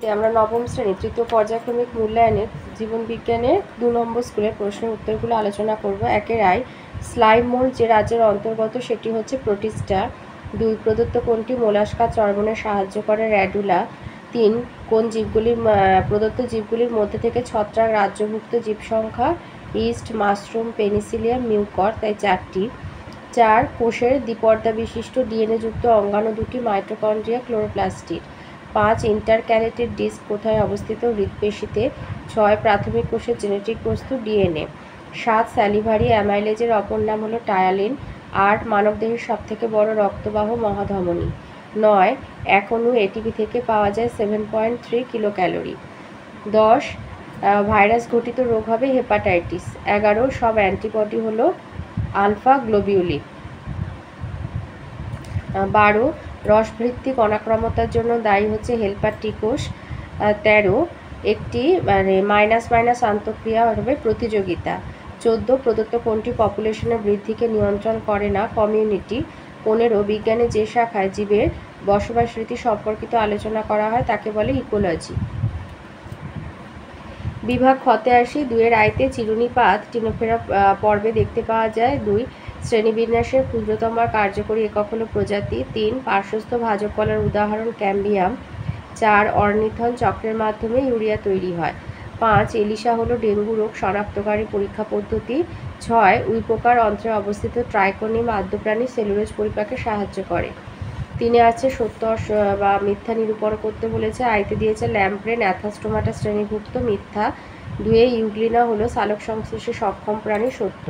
আমরা নবম শ্রেণী তৃতীয় পর্যায়ক্রমিক মূল্যায়নের জীবন বিজ্ঞানের 2 নম্বর স্কুলের প্রশ্নের উত্তরগুলো আলোচনা করব। একের আই, স্লাইম মোল্ড যে রাজ্যের অন্তর্গত সেটি হচ্ছে প্রোটিস্টা। 2, প্রদত্ত কোনটি মোলাস্কা চর্বণে সাহায্য করে? র্যাডুলা। 3, কোন জীবগুলির প্রদত্ত জীবগুলির মধ্যে থেকে ছত্রাক রাজ্যভুক্ত জীব সংখ্যা ইস্ট, মাশরুম, পেনিসিলিয়াম, মিউকর, তাই 4টি। 4, কোষের দ্বিপর্দা বিশিষ্ট ডিএনএ যুক্ত অঙ্গাণু দুটি মাইটোকন্ড্রিয়া, ক্লোরোপ্লাস্টিড। 5, ইন্টারক্যালেটেড ডিস্ক কোথায় অবস্থিত? হৃৎপেশিতে। 6, প্রাথমিক কোষের জেনেটিক বস্তু ডিএনএ। 7, স্যালিভারি অ্যামাইলেজের অপর নাম হলো টায়ালিন। 8, মানবদেহের সবথেকে বড় রক্তবাহ মহাধমনী। 9, এক অণু এটিপি থেকে পাওয়া যায় 7.3 কিলো ক্যালোরি। 10, ভাইরাস ঘটিত রোগ হবে হেপাটাইটিস। 11, সব অ্যান্টিবডি হলো আলফা গ্লোবিউলিন। 12, রসভিত্তিক অনাক্রমতার জন্য দায়ী হচ্ছে হেলপার টি কোষ। 13, একটি মাইনাস মাইনাস আন্তঃক্রিয়া হবে প্রতিযোগিতা। 14, প্রদত্ত কোনটি পপুলেশনের বৃদ্ধিকে নিয়ন্ত্রণ করে না? কমিউনিটি। 15, বিজ্ঞানের যে শাখায় জীবের বসবাস রীতি সম্পর্কিত আলোচনা করা হয় তাকে বলে ইকোলজি। বিভাগ খতে আসি। 2 এর আইতে চিরুনিপাত টিনোফেরা পর্বে দেখতে পাওয়া যায়। 2, শ্রেণীবিন্যাসের ক্ষুদ্রতম আর কার্যকরী একক হলো প্রজাতি। 3, পার্শ্বস্থ ভাজক কলার উদাহরণ ক্যাম্বিয়াম। 4, অর্নিথন চক্রের মাধ্যমে ইউরিয়া তৈরি হয়। 5, এলিসা হলো ডেঙ্গু রোগ শনাক্তকারী পরীক্ষা পদ্ধতি। 6, উইপোকার অন্ত্রে অবস্থিত ট্রাইকোনিম আদ্যপ্রাণী সেলুলোজ পরিপাকে সাহায্য করে। 3 আছে সত্য বা মিথ্যা নিরূপণ করতে বলেছে। আইতে দিয়েছে ল্যাম্প্রে ন্যাথাস্টোমাটা শ্রেণীভুক্ত, মিথ্যা। 2, ইউগ্লিনা হলো সালোক সংশ্লেষে সক্ষম প্রাণী, সত্য।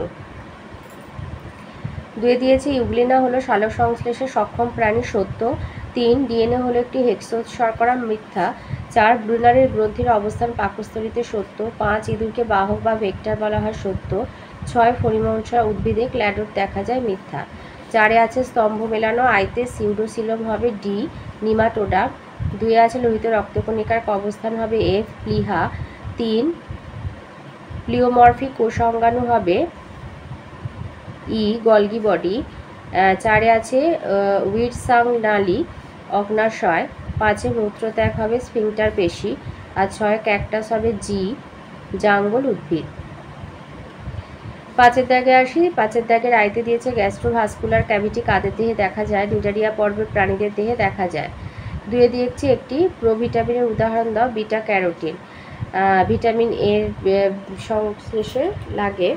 2 দিয়েছে ইউগ্লিনা হলো সালোক সংশ্লেষে সক্ষম প্রাণী, সত্য। 3, ডিএনএ হলো একটি হেক্সোজ শর্করা, মিথ্যা। 4, ব্রুনারের গ্রন্থির অবস্থান পাকস্থলীতে, সত্য। 5, ইঁদুরকে বাহক বা ভেক্টর বলা হয়, সত্য। 6, ফণিমনসা উদ্ভিদে ক্ল্যাডোট দেখা যায়, মিথ্যা। 4 আছে স্তম্ভ মেলানো। আইতে সিউডোসিলম হবে ডি, নিমাটোডা। 2 আছে লোহিত রক্তকণিকার অবস্থান হবে এফ, প্লিহা। 3, প্লিওমরফিক কোষ অঙ্গাণু হবে ই, গলগি বডি। 4 আছে উইটসাং নালী, অগ্নাশয়। 5, মূত্রত্যাগ হবে স্ফিংটার পেশি। আর 6, ক্যাকটাস হবে জি, জাঙ্গল উদ্ভিদ। 5 দাগে আসি। 5 দাগের আইতে দিয়েছে গ্যাস্ট্রোভাস্কুলার ক্যাভিটি কাদের দেহে দেখা যায়? নিডারিয়া পর্বের প্রাণীদের দেহে দেখা যায়। 2 দিয়েছে একটি প্রোভিটামিনের উদাহরণ দাও। বিটা ক্যারোটিন ভিটামিন এর সংশ্লেষে লাগে।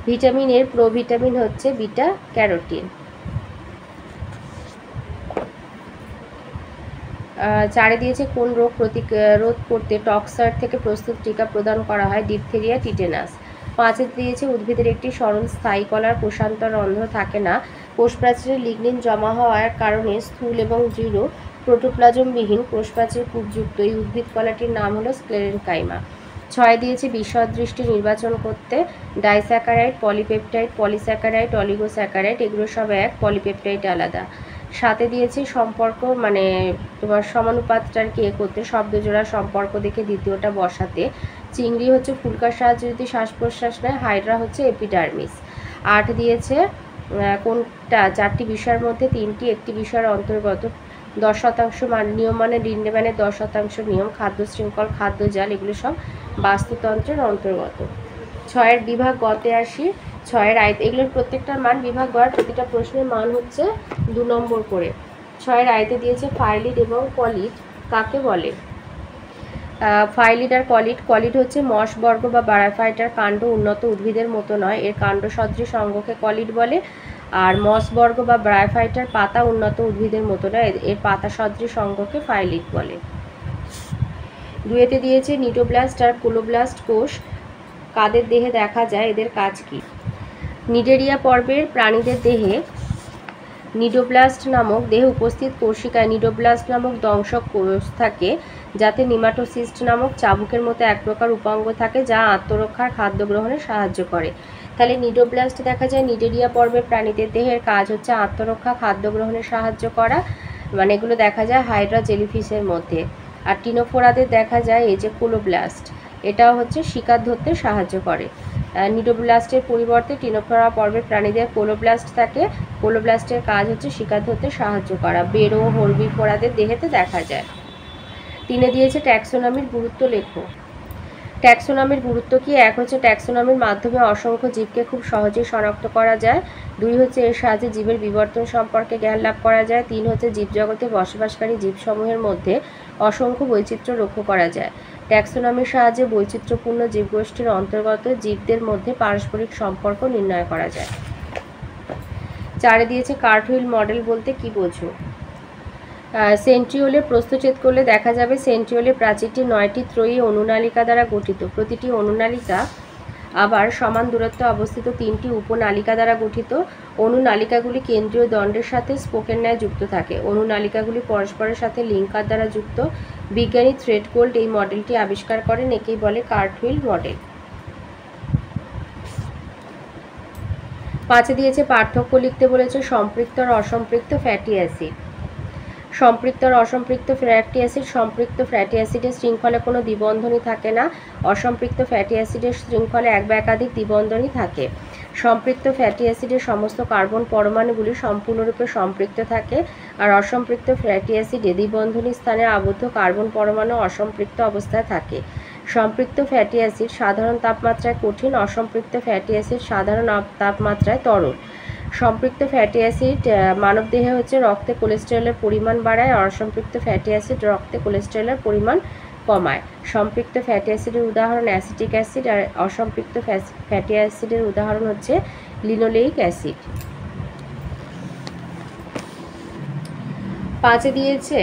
ভিটামিন এর প্রোভিটামিন হচ্ছে বিটা ক্যারোটিন। 4 দিয়েছে কোন রোগ প্রতিরোধ করতে টক্সার থেকে প্রস্তুত টিকা প্রদান করা হয়? Diphtheria, tetanus. 5 দিয়েছে উদ্ভিদের একটি সরল স্থায়ী কলার কোষান্তর রন্ধ্র থাকে না। কোষপ্রাচীরে লিগনিন জমা হওয়ার কারণে স্থূল এবং দৃঢ় প্রোটোপ্লাজমবিহীন কোষপ্রাচীর কূপযুক্ত এই উদ্ভিদ কলাটির নাম হলো স্ক্লেরেনকাইমা। 6 দিয়েছে বিশদ দৃষ্টি নির্বাচন করতে ডাইস্যাকারাইড, পলিপেপটাইড, পলিস্যাকারাইড, অলিগোস্যাকারাইড, এগুলো সব এক, পলিপেপটাইড আলাদা। 7 দিয়েছে সম্পর্ক তোমার সমানুপাতটা আর কি করতে শব্দজোড়া সম্পর্ক দেখে দ্বিতীয়টা বসাতে। চিংড়ি হচ্ছে ফুলকার সাহায্যে যদি শ্বাস প্রশ্বাস নেয়, হাইড্রা হচ্ছে এপিডার্মিস। 8 দিয়েছে কোনটা 4টি বিষয়ের মধ্যে 3টি একটি বিষয়ের অন্তর্গত? 10% নিয়ম মানে লিন্ডেম্যানের 10% নিয়ম, খাদ্য শৃঙ্খল, খাদ্য জাল, এগুলো সব বাস্তুতন্ত্রের অন্তর্গত। 6 বিভাগ গতে আসি। 6 আয়ত, এগুলোর প্রত্যেকটার মান বিভাগ গড় প্রতিটা প্রশ্নের মান হচ্ছে 2 নম্বর করে। 6 আয়তে দিয়েছে ফাইলিড এবং কলিড কাকে বলে? ফাইলিড আর কলিড। কলিড হচ্ছে মস বর্গ বা ব্রায়োফাইটার কাণ্ড উন্নত উদ্ভিদের মতো নয়, এর কাণ্ড সদৃশ অঙ্গকে কলিড বলে। আর মস বর্গ বা ব্রায়োফাইটার পাতা উন্নত উদ্ভিদের মতো নয়, এর পাতা সদৃশ অঙ্গকে ফাইলিড বলে। 2 দিয়েছে নিডোব্লাস্ট আর কোলোব্লাস্ট কোষ কাদের দেহে দেখা যায়, এদের কাজ কি? নিডেরিয়া পর্বের প্রাণীদের দেহে নিডোব্লাস্ট নামক দেহে উপস্থিত কোষিকায় নিডোব্লাস্ট নামক দংশক কোষ থাকে, যাতে নিমাটোসিস্ট নামক চাবুকের মতো এক প্রকার উপাঙ্গ থাকে যা আত্মরক্ষার খাদ্য গ্রহণে সাহায্য করে। তাহলে নিডোব্লাস্ট দেখা যায় নিডেরিয়া পর্বের প্রাণীদের দেহের কাজ হচ্ছে আত্মরক্ষা, খাদ্য গ্রহণে সাহায্য করা, এগুলো দেখা যায় হাইড্রা জেলিফিশের মধ্যে। আর টিনোফোরাদের দেখা যায় এই যে কোলোব্লাস্ট, এটাও হচ্ছে শিকার ধরতে সাহায্য করে। নিডোব্লাস্টের পরিবর্তে টিনোফোরা পর্বের প্রাণীদের কোলোব্লাস্ট থাকে। কোলোব্লাস্টের কাজ হচ্ছে শিকার ধরতে সাহায্য করা। বেরো হর্বিভোরাদের দেহেতে দেখা যায়। 3 দিয়েছে ট্যাক্সোনমির গুরুত্ব লেখো। ট্যাক্সোনমির গুরুত্ব কি? 1 হচ্ছে ট্যাক্সোনমির মাধ্যমে অসংখ্য জীবকে খুব সহজেই শনাক্ত করা যায়। 2 হচ্ছে এর সাহায্যে জীবের বিবর্তন সম্পর্কে জ্ঞান লাভ করা যায়। 3 হচ্ছে জীবজগতে বসবাসকারী জীবসমূহের মধ্যে অসংখ্য বৈচিত্র্য লক্ষ্য করা যায়। ট্যাক্সোনমির সাহায্যে বৈচিত্র্যপূর্ণ জীবগোষ্ঠীর অন্তর্গত জীবদের মধ্যে পারস্পরিক সম্পর্ক নির্ণয় করা যায়। 4 দিয়েছে কার্টহুইল মডেল বলতে কি বোঝো? সেন্ট্রিওলে প্রস্থচ্ছেদ করলে দেখা যাবে সেন্ট্রিওলের প্রাচীরটি 9টি ত্রয়ী অনুনালিকা দ্বারা গঠিত। প্রতিটি অনুনালিকা আবার সমান দূরত্বে অবস্থিত 3টি উপনালিকা দ্বারা গঠিত। অনুনালিকাগুলি কেন্দ্রীয় দণ্ডের সাথে স্পোকের ন্যায় যুক্ত থাকে। অনুনালিকাগুলি পরস্পরের সাথে লিঙ্কার দ্বারা যুক্ত। বিজ্ঞানী থ্রেডগোল্ড এই মডেলটি আবিষ্কার করেন, একেই বলে কার্টহুইল মডেল। 5 দিয়েছে পার্থক্য লিখতে বলেছে সম্পৃক্ত আর অসম্পৃক্ত ফ্যাটি অ্যাসিড। সম্পৃক্ত আর অসম্পৃক্ত ফ্যাটি অ্যাসিড। সম্পৃক্ত ফ্যাটি অ্যাসিডের শৃঙ্খলে কোনো দ্বিবন্ধনী থাকে না। অসম্পৃক্ত ফ্যাটি অ্যাসিডের শৃঙ্খলে এক বা একাধিক দ্বিবন্ধনী থাকে। সম্পৃক্ত ফ্যাটি অ্যাসিডের সমস্ত কার্বন পরমাণুগুলি সম্পূর্ণরূপে সম্পৃক্ত থাকে, আর অসম্পৃক্ত ফ্যাটি অ্যাসিডে দ্বিবন্ধনী স্থানে আবদ্ধ কার্বন পরমাণু অসম্পৃক্ত অবস্থায় থাকে। সম্পৃক্ত ফ্যাটি অ্যাসিড সাধারণ তাপমাত্রায় কঠিন। অসম্পৃক্ত ফ্যাটি অ্যাসিড সাধারণ তাপমাত্রায় তরল। সম্পৃক্ত ফ্যাটি অ্যাসিড মানবদেহে হচ্ছে রক্তে কোলেস্টেরলের পরিমাণ বাড়ায়, আর অসম্পৃক্ত ফ্যাটি অ্যাসিড রক্তে কোলেস্টেরলের পরিমাণ কমায়। সম্পৃক্ত ফ্যাটি অ্যাসিডের উদাহরণ অ্যাসিটিক অ্যাসিড, আর অসম্পৃক্ত ফ্যাটি অ্যাসিডের উদাহরণ হচ্ছে লিনোলেইক অ্যাসিড। 5 দিয়েছে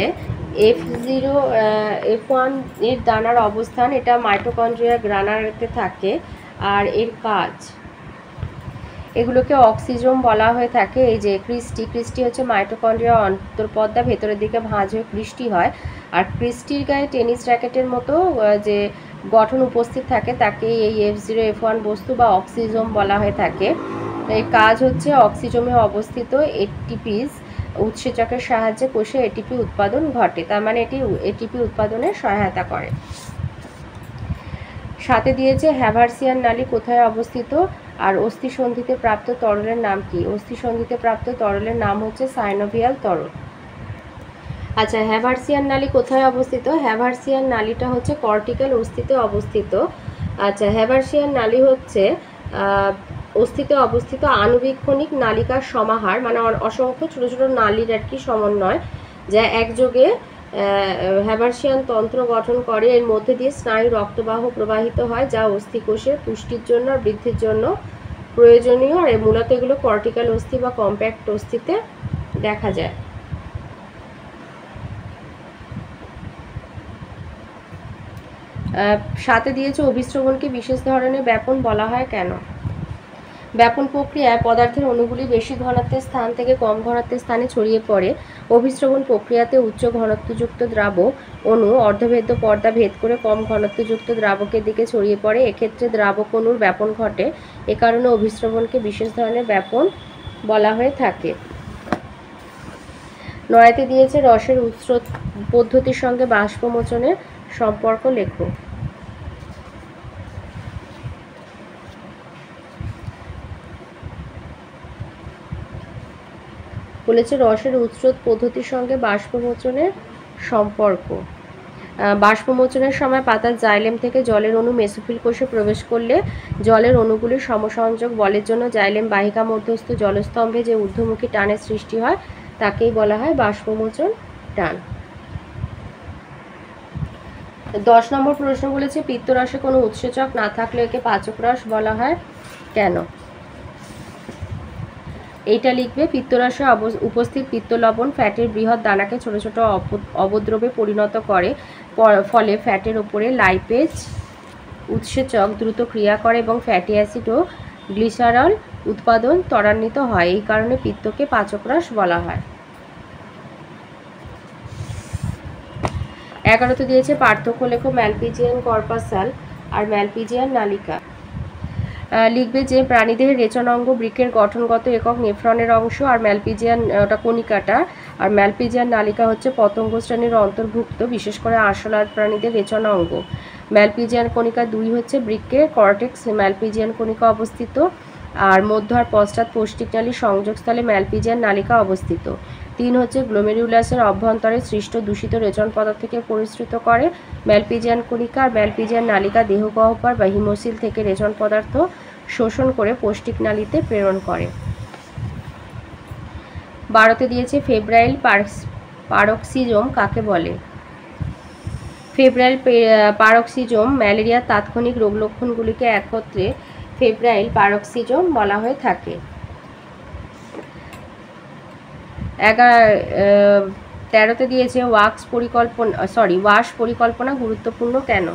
F1 এর দানার অবস্থান। এটা মাইটোকন্ড্রিয়া গ্রানারেতে থাকে, আর এর কাজ এগুলোকে অক্সিজোম বলা হয়ে থাকে। এই যে ক্রিস্টি হচ্ছে মাইটোকন্ড্রিয়া অন্তর্পদ্মা, ভেতরের দিকে ভাঁজ হয়ে ক্রিস্টি হয়, আর ক্রিস্টির গায়ে টেনিস র্যাকেটের মতো যে গঠন উপস্থিত থাকে তাকে এই F0F1 বস্তু বা অক্সিজোম বলা হয়ে থাকে। এর কাজ হচ্ছে অক্সিজোমে অবস্থিত এটিপিস উৎসেচকের সাহায্যে কোষে এটিপি উৎপাদন ঘটে, তার মানে এটি এটিপি উৎপাদনে সহায়তা করে। 7 দিয়েছে হ্যাভারসিয়ান নালী কোথায় অবস্থিত, আর অস্থিসন্ধিতে প্রাপ্ত তরলের নাম কি? অস্থিসন্ধিতে প্রাপ্ত তরলের নাম হচ্ছে সাইনোভিয়াল তরল। আচ্ছা, হ্যাভারসিয়ান নালী কোথায় অবস্থিত? হ্যাভারসিয়ান নালীটা হচ্ছে কর্টিক্যাল অস্থিতে অবস্থিত। আচ্ছা, হ্যাভারসিয়ান নালী হচ্ছে অস্থিতে অবস্থিত আণুবীক্ষণিক নালিকার সমাহার, মানে অসংখ্য ছোট ছোট নালীর আর কি সমন্বয়, যা একযোগে হ্যাভারসিয়ান তন্ত্র গঠন করে। এর মধ্যে দিয়ে স্নায়ু রক্তবাহ প্রবাহিত হয়, যা অস্থিকোষের পুষ্টির জন্য আর বৃদ্ধির জন্য প্রয়োজনীয়। আর মূলত এগুলো কর্টিক্যাল অস্থি বা কম্প্যাক্ট অস্থিতে দেখা যায়। সাথে দিয়েছে অভিস্রবণকে বিশেষ ধরনের ব্যাপন বলা হয় কেন? ব্যাপন প্রক্রিয়ায় পদার্থের অণুগুলি বেশি ঘনত্বের স্থান থেকে কম ঘনত্বের স্থানে ছড়িয়ে পড়ে। অভিস্রবণ প্রক্রিয়াতে উচ্চ ঘনত্বযুক্ত দ্রাবক অণু অর্ধভেদ্য পর্দা ভেদ করে কম ঘনত্বযুক্ত দ্রাবকের দিকে ছড়িয়ে পড়ে। এক্ষেত্রে দ্রাবক অণুর ব্যাপন ঘটে। এ কারণে অভিস্রবণকে বিশেষ ধরনের ব্যাপন বলা হয়ে থাকে। 9 দিয়েছে রসের উৎস পদ্ধতির সঙ্গে বাষ্পমোচনের সম্পর্ক লেখো। বলেছে রসের উৎস পদ্ধতির সঙ্গে বাষ্পমোচনের সম্পর্ক। বাষ্পমোচনের সময় পাতার জাইলেম থেকে জলের অণু মেসোফিল কোষে প্রবেশ করলে জলের অণুগুলির সমসংযোগ বলের জন্য জাইলেম বাহিকা মধ্যস্থ জলস্তম্ভে যে ঊর্ধ্বমুখী টানের সৃষ্টি হয় তাকেই বলা হয় বাষ্পমোচন টান। 10 নম্বর প্রশ্ন বলেছে পিত্তরসে কোনো উৎসেচক না থাকলে একে পাচক রস বলা হয় কেন? এইটা লিখবে। পিত্তরসে উপস্থিত পিত্তলবণ ফ্যাটের বৃহৎ দানাকে ছোট ছোট অবদ্রবে পরিণত করে, ফলে ফ্যাটের ওপরে লাইপেজ উৎসেচক দ্রুত ক্রিয়া করে এবং ফ্যাটি অ্যাসিড ও গ্লিসারল উৎপাদন ত্বরান্বিত হয়। এই কারণে পিত্তকে পাচক রস বলা হয়। 11 দিয়েছে পার্থক্য লেখো ম্যালপিজিয়ান কর্পাসাল আর ম্যালপিজিয়ান নালিকা। লিখবে যে প্রাণীদেহের রেচন অঙ্গ বৃক্কের গঠনগত একক নেফ্রনের অংশ, আর ম্যালপিজিয়ান ওটা কণিকাটা, আর ম্যালপিজিয়ান নালিকা হচ্ছে পতঙ্গ শ্রেণীর অন্তর্ভুক্ত বিশেষ করে আরশোলার প্রাণীদের রেচন অঙ্গ। ম্যালপিজিয়ান কণিকা। 2 হচ্ছে বৃক্কে কর্টেক্স ম্যালপিজিয়ান কণিকা অবস্থিত। আর মধ্য আর পশ্চাৎ পৌষ্টিক নালীর সংযোগস্থলে ম্যালপিজিয়ান নালিকা অবস্থিত। 3 হচ্ছে গ্লোমেরুলাসের অভ্যন্তরে সৃষ্ট দূষিত রেচন পদার্থকে পরিশ্রুত করে ম্যালপিজিয়ান কণিকা। আর ম্যালপিজিয়ান নালিকা দেহগহ্বর বা হিমোসিল থেকে রেচন পদার্থ শোষণ করে পৌষ্টিক নালীতে প্রেরণ করে। 12তে দিয়েছে ফেব্রাইল পারক্সিজম কাকে বলে। ফেব্রাইল পারক্সিজম ম্যালেরিয়ার তাৎক্ষণিক রোগ লক্ষণগুলিকে একত্রে ফেব্রাইল পারক্সিজম বলা হয়ে থাকে। 13তে দিয়েছে ওয়াশ পরিকল্পনা গুরুত্বপূর্ণ কেন।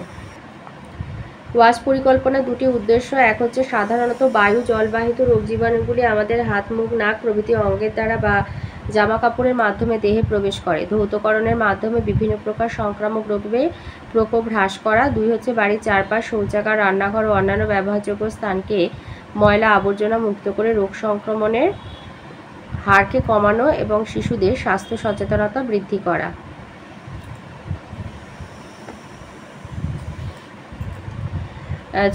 ওয়াশ পরিকল্পনার দুটি উদ্দেশ্য। এক হচ্ছে সাধারণত বায়ু জলবাহিত রোগ জীবাণুগুলি আমাদের হাত, মুখ, নাক প্রভৃতি অঙ্গের দ্বারা বা জামা কাপড়ের মাধ্যমে দেহে প্রবেশ করে। ধৌতকরণের মাধ্যমে বিভিন্ন প্রকার সংক্রামক রোগের প্রকোপ হ্রাস করা। 2 হচ্ছে বাড়ির চারপাশ, শৌচাগার, রান্নাঘর ও অন্যান্য ব্যবহারযোগ্য স্থানকে ময়লা আবর্জনা মুক্ত করে রোগ সংক্রমণের হারকে কমানো এবং শিশুদের স্বাস্থ্য সচেতনতা বৃদ্ধি করা।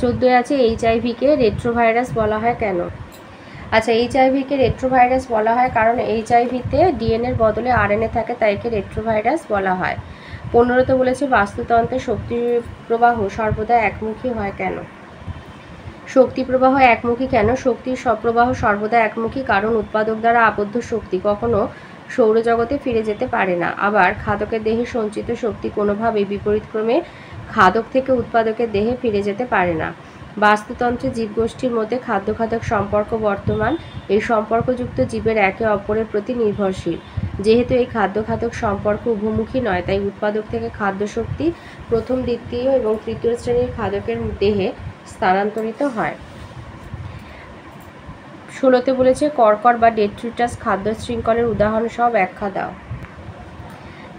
14 আছে HIV-কে রেট্রোভাইরাস বলা হয় কেন। আচ্ছা, HIV-কে রেট্রোভাইরাস বলা হয় কারণ HIV-তে ডিএনএর বদলে RNA থাকে, তাই একে রেট্রোভাইরাস বলা হয়। 15তে বলেছে বাস্তুতন্ত্রে শক্তি প্রবাহ সর্বদা একমুখী হয় কেন। শক্তি প্রবাহ একমুখী কেন। শক্তির প্রবাহ সর্বদা একমুখী কারণ উৎপাদক দ্বারা আবদ্ধ শক্তি কখনো সৌরজগতে ফিরে যেতে পারে না। আবার খাদকের দেহে সঞ্চিত শক্তি কোনোভাবেই বিপরীতক্রমে খাদক থেকে উৎপাদকের দেহে ফিরে যেতে পারে না। বাস্তুতন্ত্রে জীবগোষ্ঠীর মধ্যে খাদ্য-খাদক সম্পর্ক বর্তমান। এই সম্পর্কযুক্ত জীবের একে অপরের প্রতি নির্ভরশীল। যেহেতু এই খাদ্য-খাদক সম্পর্ক উভমুখী নয়, তাই উৎপাদক থেকে খাদ্যশক্তি প্রথম, দ্বিতীয় এবং তৃতীয় শ্রেণীর খাদকের দেহে স্থানান্তরিত হয়। 16তে বলেছে কর্কর বা ডেট্রিটাস খাদ্য শৃঙ্খলের উদাহরণ সহ ব্যাখ্যা দাও।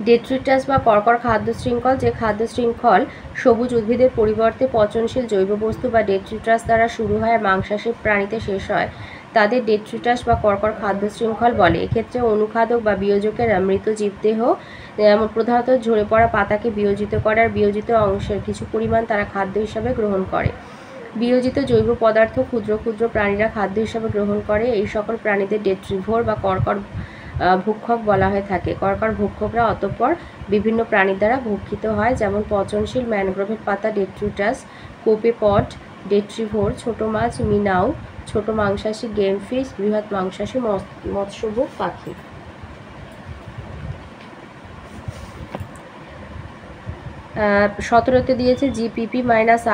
ডেট্রিটাস বা কর্কর খাদ্য শৃঙ্খল যে খাদ্য শৃঙ্খল সবুজ উদ্ভিদের পরিবর্তে পচনশীল জৈব বস্তু বা ডেট্রিটাস দ্বারা শুরু হয় আর মাংসাশী প্রাণীতে শেষ হয়, তাদের ডেট্রিটাস বা কর্কর খাদ্য শৃঙ্খল বলে। এক্ষেত্রে অনুখাদক বা বিয়োজকেরা মৃত জীবদেহ প্রধানত ঝরে পড়া পাতাকে বিয়োজিত করে আর বিয়োজিত অংশের কিছু পরিমাণ তারা খাদ্য হিসাবে গ্রহণ করে। বিয়োজিত জৈব পদার্থ ক্ষুদ্র ক্ষুদ্র প্রাণীরা খাদ্য হিসাবে গ্রহণ করে। এই সকল প্রাণীদের ডেট্রিভোর বা কর্কর ভক্ষক বলা হয়ে থাকে। কর্কর ভক্ষকরা অতঃপর বিভিন্ন প্রাণীর দ্বারা ভক্ষিত হয়, যেমন পচনশীল ম্যানগ্রোভের পাতা ডেট্রিটাস, কোপেপড ডেট্রিভোর, ছোট মাছ মিনাও, ছোট মাংসাশী গেম ফিশ, বৃহৎ মাংসাশী মৎস্যভোগ পাখি। 17তে দিয়েছে GPP -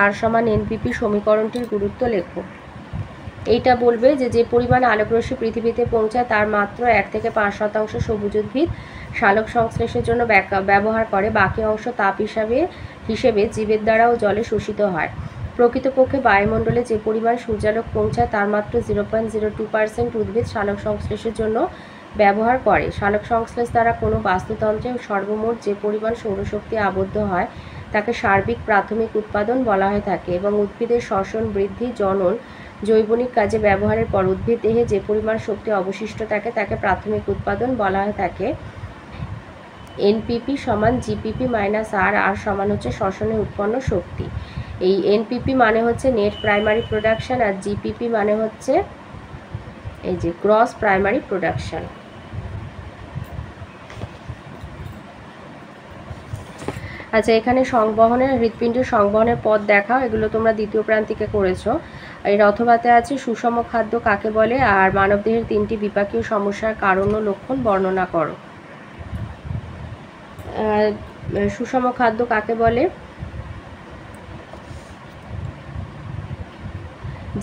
R = NPP সমীকরণটির গুরুত্ব লেখো। এইটা বলবে যে পরিমাণ আলোকরশ্মি পৃথিবীতে পৌঁছায় তার মাত্র 1 থেকে 5% সবুজ উদ্ভিদ সালোক সংশ্লেষের জন্য ব্যবহার করে। বাকি অংশ তাপ হিসেবে জীবের দ্বারাও জলে শোষিত হয়। প্রকৃতপক্ষে বায়ুমণ্ডলে যে পরিমাণ সূর্যালোক পৌঁছায় তার মাত্র 0.02% উদ্ভিদ সালোক সংশ্লেষের জন্য ব্যবহার করে। সালোক সংশ্লেষ দ্বারা কোনো বাস্তুতন্ত্রে সর্বমোট যে পরিমাণ সৌরশক্তি আবদ্ধ হয় তাকে সার্বিক প্রাথমিক উৎপাদন বলা হয়ে থাকে এবং উদ্ভিদের শ্বসন, বৃদ্ধি, জনন, জৈবনিক কাজে ব্যবহারের পর উদ্ভিদ দেহে যে পরিমাণ শক্তি অবশিষ্ট থাকে তাকে প্রাথমিক উৎপাদন বলা হয়ে থাকে। NPP = GPP - R। R সমান হচ্ছে শ্বসনে উৎপন্ন শক্তি। এই NPP মানে হচ্ছে নেট প্রাইমারি প্রোডাকশন আর GPP মানে হচ্ছে এই যে গ্রস প্রাইমারি প্রোডাকশন। আচ্ছা, এখানে সংবহনের হৃৎপিণ্ডের সংবহনের পথ দেখাও। এগুলো তোমরা দ্বিতীয় প্রান্তিকে করেছো। এর অথবাতে আছে সুষম খাদ্য কাকে বলে আর মানবদেহের 3টি বিপাকীয় সমস্যার কারণ ও লক্ষণ বর্ণনা করো। সুষম খাদ্য কাকে বলে?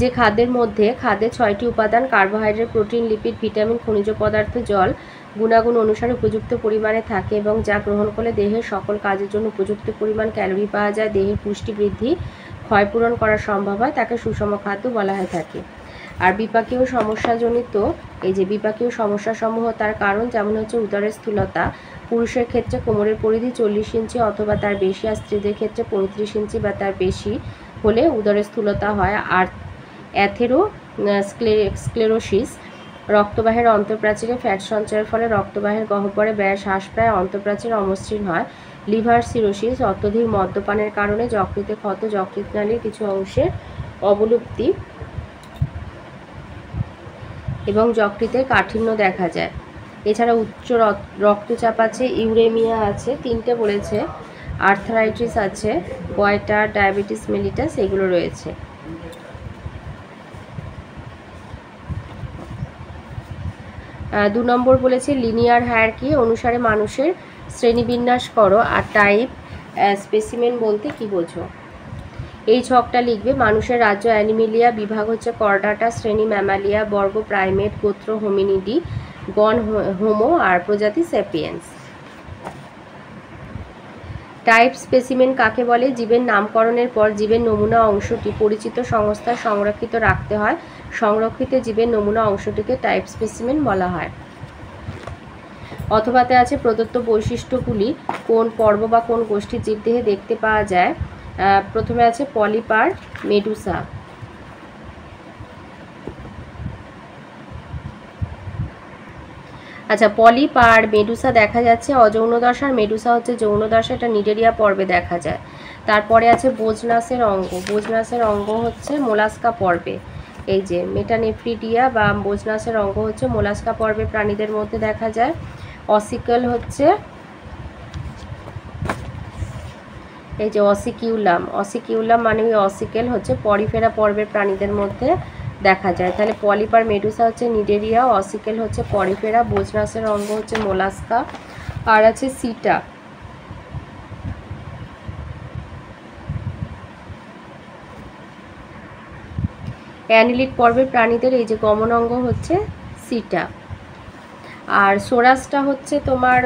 যে খাদ্যের মধ্যে খাদ্যের 6টি উপাদান কার্বোহাইড্রেট, প্রোটিন, লিপিড, ভিটামিন, খনিজ পদার্থ, জল গুণাগুণ অনুসারে উপযুক্ত পরিমাণে থাকে এবং যা গ্রহণ করলে দেহের সকল কাজের জন্য উপযুক্ত পরিমাণ ক্যালোরি পাওয়া যায়, দেহের পুষ্টি বৃদ্ধি, ক্ষয়পূরণ করা সম্ভব হয়, তাকে সুষম খাদ্য বলা হয়ে থাকে। আর বিপাকীয় সমস্যাজনিত এই যে বিপাকীয় সমস্যাসমূহ তার কারণ যেমন হচ্ছে উদরের স্থূলতা। পুরুষের ক্ষেত্রে কোমরের পরিধি 40 ইঞ্চি অথবা তার বেশি আর স্ত্রীদের ক্ষেত্রে 35 ইঞ্চি বা তার বেশি হলে উদরের স্থূলতা হয়। আর অ্যাথেরোস্ক্লেরোসিস রক্তবাহের অন্তঃপ্রাচীরে ফ্যাট সঞ্চয়ের ফলে রক্তবাহের গহ্বরে ব্যাস হ্রাস পায়, অন্তঃপ্রাচীর অমসৃণ হয়। লিভার সিরোসিস, অত্যধিক মদ্যপানের কারণে যকৃতে ক্ষত, যকৃৎ নালীর কিছু অংশের অবলুপ্তি এবং যকৃতের কাঠিন্য দেখা যায়। এছাড়া উচ্চ রক্তচাপ আছে, ইউরেমিয়া আছে, 3টে বলেছে, আর্থ্রাইটিস আছে, গয়টার, ডায়াবেটিস মেলিটাস, এগুলো রয়েছে। দু নম্বর বলেছে লিনিয়ার হায়ারার্কি অনুসারে মানুষের শ্রেণীবিন্যাস করো আর টাইপ স্পেসিমেন বলতে কি বোঝো। এই ছকটা লিখবে। মানুষের রাজ্য অ্যানিমেলিয়া, বিভাগ হচ্ছে কর্ডাটা, শ্রেণী ম্যামালিয়া, বর্গ প্রাইমেট, গোত্র হোমিনিডি, গণ হোমো আর প্রজাতি স্যাপিয়েন্স। টাইপ স্পেসিমেন কাকে বলে? জীবের নামকরণের পর জীবের নমুনা অংশটি পরিচিত সংস্থায় সংরক্ষিত রাখতে হয়। সংরক্ষিত জীবের নমুনা অংশটিকে টাইপ স্পেসিমেন বলা হয়। অথবাতে আছে প্রদত্ত বৈশিষ্ট্যগুলি কোন পর্ব বা কোন গোষ্ঠীর জীবদেহে দেখতে পাওয়া যায়। প্রথমে আছে পলিপ আর মেডুসা। আচ্ছা, পলিপ আর মেডুসা দেখা যাচ্ছে অযৌন দশার, মেডুসা হচ্ছে যৌন দশা, এটা নিডেরিয়া পর্বে দেখা যায়। তারপরে আছে বোজনাসের অঙ্গ। বোজনাসের অঙ্গ হচ্ছে মোলাস্কা পর্বে। এই যে মেটানেফ্রিডিয়া বা বোজনাসের অঙ্গ হচ্ছে মোলাস্কা পর্বে প্রাণীদের মধ্যে দেখা যায়। অসিকল হচ্ছে এই যে অসিকিউলাম, অসিকিউলাম মানে ওই অসিকেল হচ্ছে পরিফেরা পর্বের প্রাণীদের মধ্যে দেখা যায়। তাহলে পলিপ আর মেডুসা হচ্ছে নিডেরিয়া, অসিকেল হচ্ছে পরিফেরা, বোজনাসের অঙ্গ হচ্ছে মোলাস্কা, আর আছে সিটা। অ্যানিলিড পর্বের প্রাণীদের এই যে গমন অঙ্গ হচ্ছে সিটা। আর সোরাসটা হচ্ছে তোমার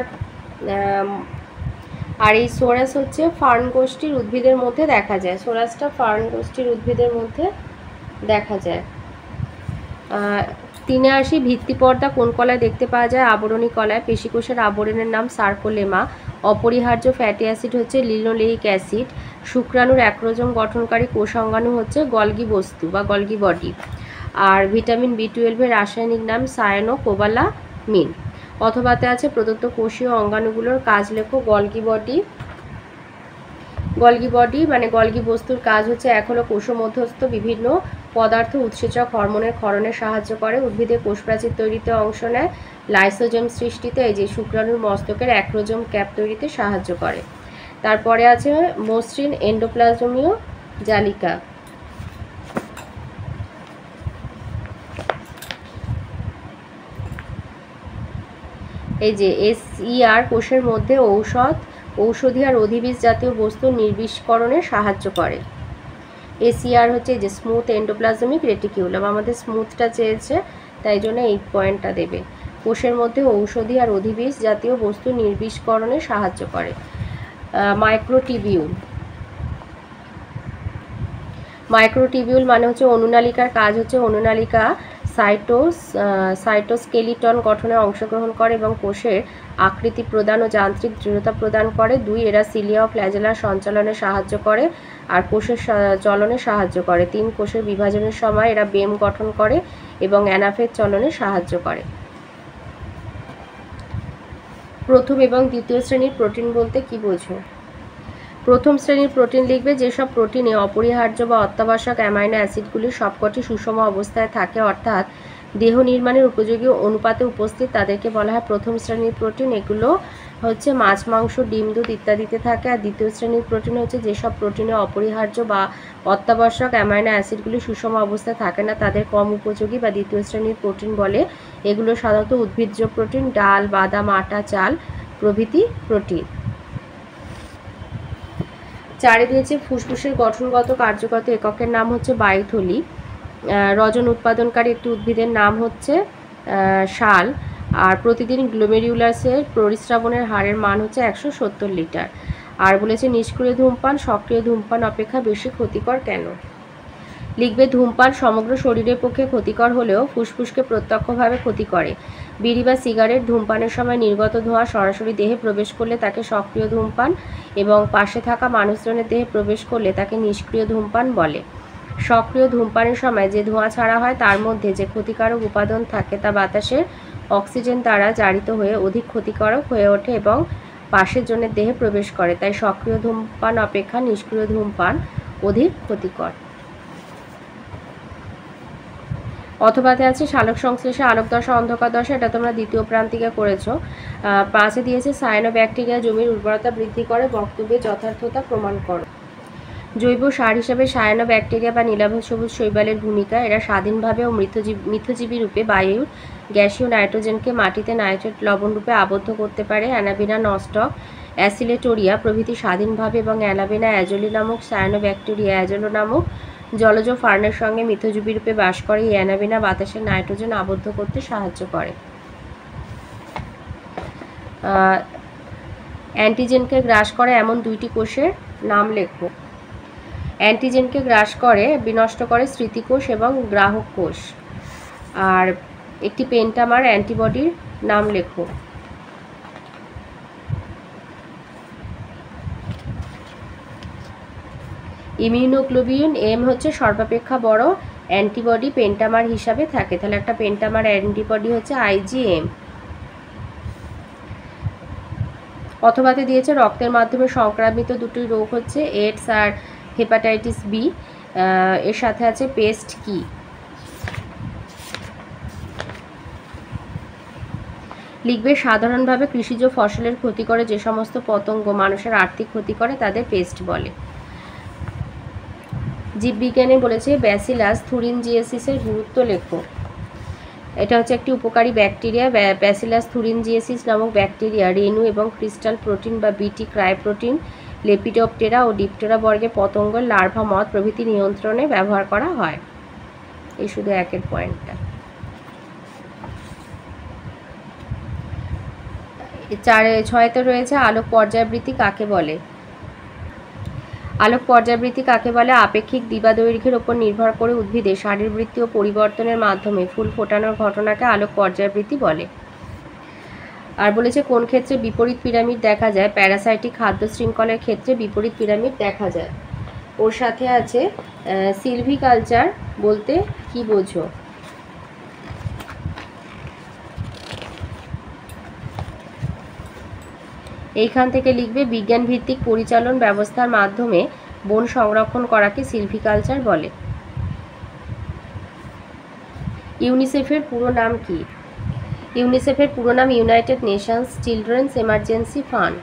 আর এই সোরাস হচ্ছে ফার্ন গোষ্ঠীর উদ্ভিদের মধ্যে দেখা যায়। সোরাসটা ফার্ন গোষ্ঠীর উদ্ভিদের মধ্যে দেখা যায়। 83 ভিত্তিপর্দা কোন কলায় দেখতে পাওয়া যায়? আবরণী কলায়। পেশিকোষের আবরণের নাম সার্কোলেমা। অপরিহার্য ফ্যাটি অ্যাসিড হচ্ছে লিনোলেইক অ্যাসিড। শুক্রাণুর অ্যাক্রোজোম গঠনকারী কোষাঙ্গাণু হচ্ছে গলগি বস্তু বা গলগি বডি। আর ভিটামিন বি12 এর রাসায়নিক নাম সায়ানোকোবালামিন। অথবাতে আছে প্রদত্ত কোষীয় অঙ্গাণুগুলোর কাজ লেখো। গলগি বডি, গলগি বডি মানে গলগি বস্তুর কাজ হচ্ছে এক হলো কোষ মধ্যস্থ বিভিন্ন পদার্থ উৎসেচক হরমোনের ক্ষরণে সাহায্য করে, উদ্ভিদের কোষপ্রাচীর তৈরিতে অংশ নেয়, লাইসোজোম সৃষ্টিতে, এই যে শুক্রাণুর মস্তকের অ্যাক্রোজোম ক্যাপ তৈরিতে সাহায্য করে। তারপরে আছে মসৃণ এন্ডোপ্লাজমীয় জালিকা। এই যে SER কোষের মধ্যে ঔষধি আর অধিবীজ জাতীয় বস্তু নির্বিষ্করণে সাহায্য করে। SER হচ্ছে যে স্মুথ এন্ডোপ্লাজমিক রেটিকিউলাম। আমাদের স্মুথটা চেয়েছে, তাই জন্য এই পয়েন্টটা দেবে। কোষের মধ্যে ঔষধি আর অধিবীজ জাতীয় বস্তু নির্বিষ্করণে সাহায্য করে। মাইক্রোটিবিউল, মাইক্রোটিবিউল মানে হচ্ছে অনুনালিকার কাজ হচ্ছে অনুনালিকা সাইটোস্কেলিটন গঠনে অংশগ্রহণ করে এবং কোষের আকৃতি প্রদান ও যান্ত্রিক দৃঢ়তা প্রদান করে। 2 এরা সিলিয়া ও ফ্ল্যাজেলা সঞ্চালনে সাহায্য করে আর কোষের চলনে সাহায্য করে। 3 কোষের বিভাজনের সময় এরা বেম গঠন করে এবং অ্যানাফেজ চলনে সাহায্য করে। প্রথম এবং দ্বিতীয় শ্রেণীর প্রোটিন বলতে কি বোঝো? প্রথম শ্রেণীর প্রোটিন লিখবে যেসব প্রোটিনে অপরিহার্য বা অত্যাবশ্যক অ্যামাইনো অ্যাসিডগুলি সবকটি সুষম অবস্থায় থাকে, অর্থাৎ দেহ নির্মাণের উপযোগী অনুপাতে উপস্থিত, তাদেরকে বলা হয় প্রথম শ্রেণীর প্রোটিন। এগুলো হচ্ছে মাছ, মাংস, ডিম, দুধ ইত্যাদিতে থাকে। আর দ্বিতীয় শ্রেণীর প্রোটিন হচ্ছে যেসব প্রোটিনে অপরিহার্য বা অত্যাবশ্যক অ্যামাইনো অ্যাসিডগুলি সুষম অবস্থায় থাকে না, তাদের কম উপযোগী বা দ্বিতীয় শ্রেণীর প্রোটিন বলে। এগুলো সাধারণত উদ্ভিজ্জ প্রোটিন, ডাল, বাদাম, আটা, চাল প্রভৃতি প্রোটিন। 4 দিয়েছে ফুসফুসের গঠনগত কার্যগত এককের নাম হচ্ছে বায়ুথলি। রজন উৎপাদনকারী একটি উদ্ভিদের নাম হচ্ছে শাল। আর প্রতিদিন গ্লোমেরুলাসের পরিস্রাবণের হারের মান হচ্ছে 170 লিটার। আর বলেছে নিষ্ক্রিয় ধূমপান সক্রিয় ধূমপান অপেক্ষা বেশি ক্ষতিকর কেন? লিখবে ধূমপান সমগ্র শরীরের পক্ষে ক্ষতিকর হলেও ফুসফুসকে প্রত্যক্ষভাবে ক্ষতি করে। বিড়ি বা সিগারেট ধূমপানের সময় নির্গত ধোঁয়া সরাসরি দেহে প্রবেশ করলে তাকে সক্রিয় ধূমপান এবং পাশে থাকা মানুষজনের দেহে প্রবেশ করলে তাকে নিষ্ক্রিয় ধূমপান বলে। সক্রিয় ধূমপানের সময় যে ধোঁয়া ছাড়া হয় তার মধ্যে যে ক্ষতিকারক উপাদান থাকে তা বাতাসের অক্সিজেন দ্বারা জারিত হয়ে অধিক ক্ষতিকারক হয়ে ওঠে এবং পাশের জনের দেহে প্রবেশ করে। তাই সক্রিয় ধূমপান অপেক্ষা নিষ্ক্রিয় ধূমপান অধিক ক্ষতিকর। অথবাতে আছে সালোক সংশ্লেষে আলোক দশা অন্ধকার দশা, এটা তোমরা দ্বিতীয় প্রান্তিকে করেছো। 5 দিয়েছে সায়ানোব্যাকটেরিয়া জমির উর্বরতা বৃদ্ধি করে, বক্তব্যে যথার্থতা প্রমাণ করো। জৈব সার হিসেবে সায়ানোব্যাকটেরিয়া বা নীলাভ সবুজ শৈবালের ভূমিকা। এরা স্বাধীনভাবে ও মিথজীবী রূপে বায়ুর গ্যাসীয় নাইট্রোজেনকে মাটিতে নাইট্রেট লবণ রূপে আবদ্ধ করতে পারে। অ্যানাবিনা নস্টক, অ্যাসিলেটোরিয়া প্রভৃতি স্বাধীনভাবে এবং অ্যানাবিনা অ্যাজোলি নামক সায়ানোব্যাকটেরিয়া অ্যাজোলো নামক জলজ ফার্নের সঙ্গে মিথজীবী রূপে বাস করে। এই অ্যানাবিনা বাতাসের নাইট্রোজেন আবদ্ধ করতে সাহায্য করে। অ্যান্টিজেনকে গ্রাস করে এমন 2টি কোষের নাম লেখো। অ্যান্টিজেনকে গ্রাস করে বিনষ্ট করে স্মৃতিকোষ এবং গ্রাহক কোষ। আর একটি পেন্টামার অ্যান্টিবডির নাম লেখো। ইমিউনোগ্লোবিন এম হচ্ছে সর্বাপেক্ষা বড় অ্যান্টিবডি পেন্টামার হিসাবে থাকে। তাহলে একটা পেন্টামার অ্যান্টিবডি হচ্ছে IgM। অথবাতে দিয়েছে রক্তের মাধ্যমে সংক্রামিত 2টি রোগ হচ্ছে এইডস আর হেপাটাইটিস বি। এর সাথে আছে পেস্ট কি। লিখবে সাধারণভাবে কৃষিজ ফসলের ক্ষতি করে যে সমস্ত পতঙ্গ মানুষের আর্থিক ক্ষতি করে তাদের পেস্ট বলে। জীববিজ্ঞানে বলেছে ব্যাসিলাস থুরিনজিয়েসিসের গুরুত্ব লেখো। এটা হচ্ছে একটি উপকারী ব্যাকটেরিয়া। ব্যাসিলাস থুরিনজিয়েসিস নামক ব্যাকটেরিয়া রেণু এবং ক্রিস্টাল প্রোটিন বা বিটি ক্রায়োপ্রোটিন, লেপিডোপ্টেরা ও ডিপটেরা বর্গের পতঙ্গ, লার্ভা, মথ প্রভৃতি নিয়ন্ত্রণে ব্যবহার করা হয়। এই শুধু একের পয়েন্টটা। 6তে রয়েছে আলোক পর্যায়বৃত্তি কাকে বলে। আলোক পর্যায়বৃত্তি কাকে বলে? আপেক্ষিক দিবাদৈর্ঘ্যের উপর নির্ভর করে উদ্ভিদে শারীরবৃত্তি ও পরিবর্তনের মাধ্যমে ফুল ফোটানোর ঘটনাকে আলোক পর্যায়বৃত্তি বলে। আর বলেছে কোন ক্ষেত্রে বিপরীত পিরামিড দেখা যায়? প্যারাসাইটিক খাদ্য শৃঙ্খলের ক্ষেত্রে বিপরীত পিরামিড দেখা যায়। ওর সাথে আছে সিলভিকালচার বলতে কি বোঝো? এইখান থেকে লিখবে বিজ্ঞান ভিত্তিক পরিচালন ব্যবস্থার মাধ্যমে বন সংরক্ষণ করাকে সিলভিকালচার বলে। ইউনিসেফের পুরো নাম কি? ইউনিসেফের পুরো নাম United Nations Children's Emergency Fund.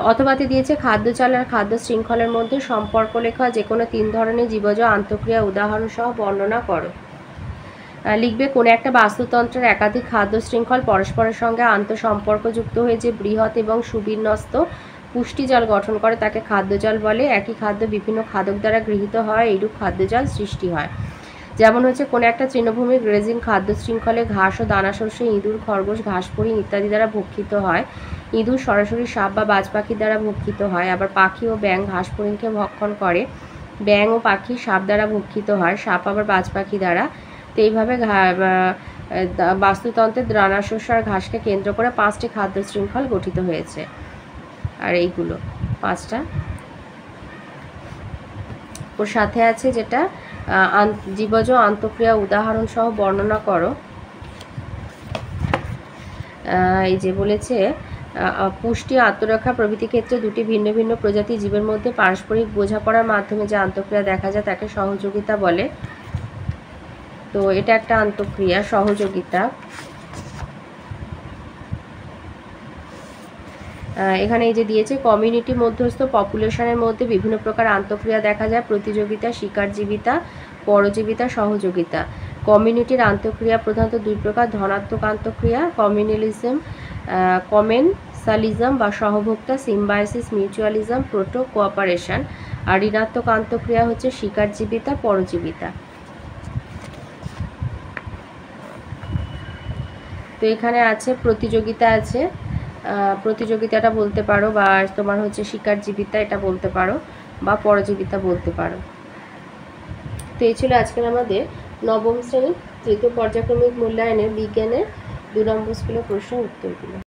অথবাতে দিয়েছে খাদ্যজাল আর খাদ্য শৃঙ্খলের মধ্যে সম্পর্ক লেখা, যে কোনো 3 ধরনের জীবজ আন্তঃক্রিয়া উদাহরণ সহ বর্ণনা করো। লিখবে কোন একটা বাস্তুতন্ত্রের একাধিক খাদ্য শৃঙ্খল পরস্পরের সঙ্গে আন্তঃসম্পর্কযুক্ত হয়ে যে বৃহৎ এবং সুবিন্যস্ত পুষ্টিজাল গঠন করে তাকে খাদ্যজাল বলে। একই খাদ্য বিভিন্ন খাদক দ্বারা গৃহীত হয়, এইরূপ খাদ্যজাল সৃষ্টি হয়। যেমন হচ্ছে কোনো একটা তৃণভূমির গ্রেজিং খাদ্য শৃঙ্খলে ঘাস ও দানাশস্য, ইঁদুর, খরগোশ, ঘাসফড়িং ইত্যাদি দ্বারা ভক্ষিত হয়। ইঁদুর সরাসরি সাপ বা বাজ পাখির দ্বারা ভক্ষিত হয়। আবার পাখি ও ব্যাঙ ঘাসফড়িংকে ভক্ষণ করে। ব্যাঙ ও পাখি সাপ দ্বারা ভক্ষিত হয়, সাপ আবার বাজ পাখি দ্বারা। তো এইভাবে বাস্তুতন্ত্রের দানাশস্য আর ঘাসকে কেন্দ্র করে 5টি খাদ্য শৃঙ্খল গঠিত হয়েছে। আর এইগুলো 5টা। ওর সাথে আছে যেটা জীবজ আন্তঃক্রিয়া উদাহরণ সহ বর্ণনা করো। এই যে বলেছে পুষ্টি, আত্মরক্ষা প্রভৃতি ক্ষেত্রে 2টি ভিন্ন ভিন্ন প্রজাতি জীবের মধ্যে পারস্পরিক বোঝাপড়ার মাধ্যমে যে আন্তঃক্রিয়া দেখা যায় তাকে সহযোগিতা বলে। তো এটা একটা আন্তঃক্রিয়া, সহযোগিতা। এখানে এই যে দিয়েছে কমিউনিটি মধ্যস্থ পপুলেশনের মধ্যে বিভিন্ন প্রকার আন্তঃক্রিয়া দেখা যায়: প্রতিযোগিতা, শিকারজীবিতা, পরজীবিতা, সহযোগিতা। কমিউনিটির আন্তঃক্রিয়া প্রধানত 2 প্রকার: ধনাত্মক আন্তঃক্রিয়া কমিউনালিজম, কমেনসালিজম বা সহভোক্তা, সিম্বায়োসিস, মিউচুয়ালিজম, প্রোটো কোঅপারেশন। আর ঋণাত্মক আন্তঃক্রিয়া হচ্ছে শিকারজীবিতা, পরজীবিতা। তো এখানে আছে প্রতিযোগিতা আছে, প্রতিযোগিতাটা বলতে পারো, বা তোমার হচ্ছে শিকারজীবিতা এটা বলতে পারো, বা পরজীবিতা বলতে পারো। তো এই ছিল আজকের আমাদের 9ম শ্রেণীর 3য় পর্যায়ক্রমিক মূল্যায়নের বিজ্ঞানের 2 নম্বর স্কুলের প্রশ্ন উত্তরগুলো।